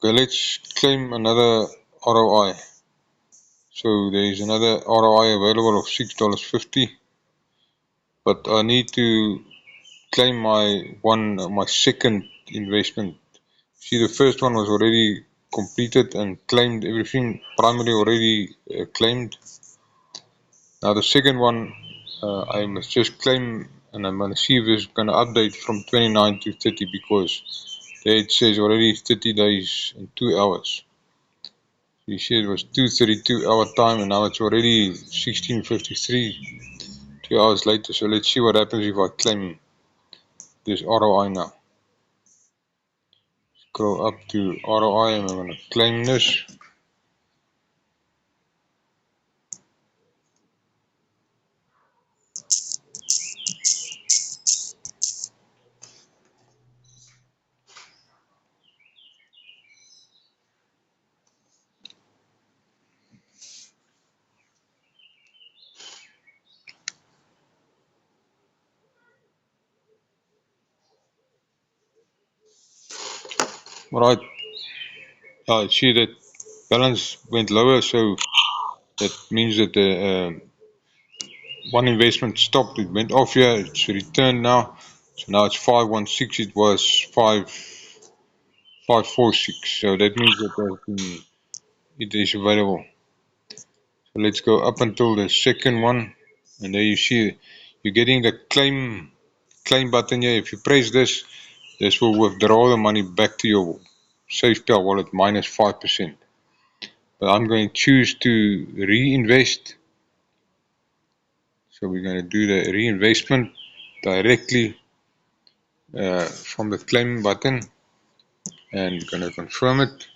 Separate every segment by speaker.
Speaker 1: Okay, let's claim another ROI. So there is another ROI available of $6.50, but I need to claim my second investment. See, the first one was already completed and claimed, everything primarily already claimed. Now the second one, I must just claim, and I'm going to see if it's going to update from 29 to 30, because there it says already 30 days and 2 hours. You see it was 2:32 hour time, and now it's already 16:53, 2 hours later. So let's see what happens if I claim this ROI now. Scroll up to ROI and I'm going to claim this. Alright, I see that balance went lower, so that means that the one investment stopped. It went off here, it's returned now. So now it's 516, it was 5546. So that means that it is available. So let's go up until the second one, and there you see you're getting the claim button here. If you press this, this will withdraw the money back to your SafePal wallet minus 5%. But I'm going to choose to reinvest. So we're going to do the reinvestment directly from the claim button, and going to confirm it.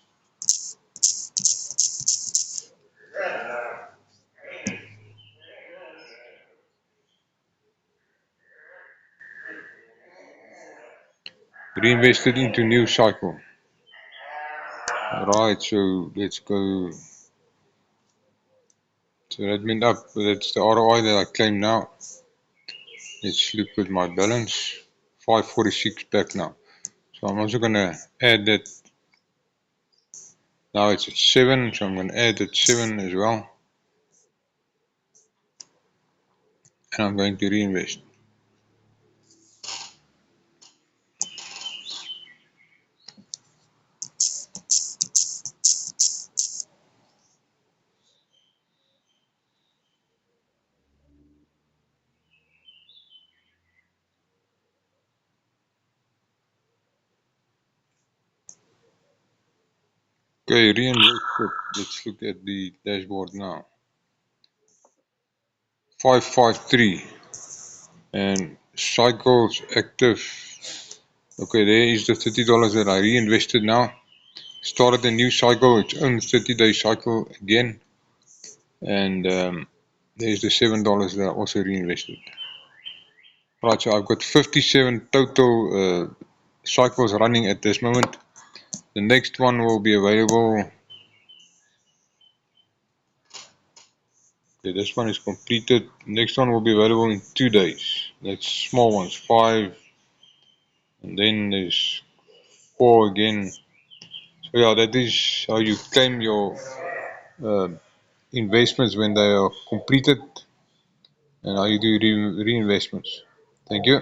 Speaker 1: Reinvested into new cycle. Right, so let's go. So that went up. That's the ROI that I claim now. Let's look at my balance. 546 back now. So I'm also going to add that. Now it's at 7, so I'm going to add that 7 as well. And I'm going to reinvest. Okay, reinvested. Let's look at the dashboard now. 553. And cycles active. Okay, there is the $30 that I reinvested now. Started a new cycle, its own 30-day cycle again. And there's the $7 that I also reinvested. Right, so I've got 57 total cycles running at this moment. The next one will be available. Okay, this one is completed. Next one will be available in 2 days. That's small ones, 5, and then there's 4 again. So yeah, that is how you claim your uh, investments when they are completed, and how you do reinvestments. Thank you.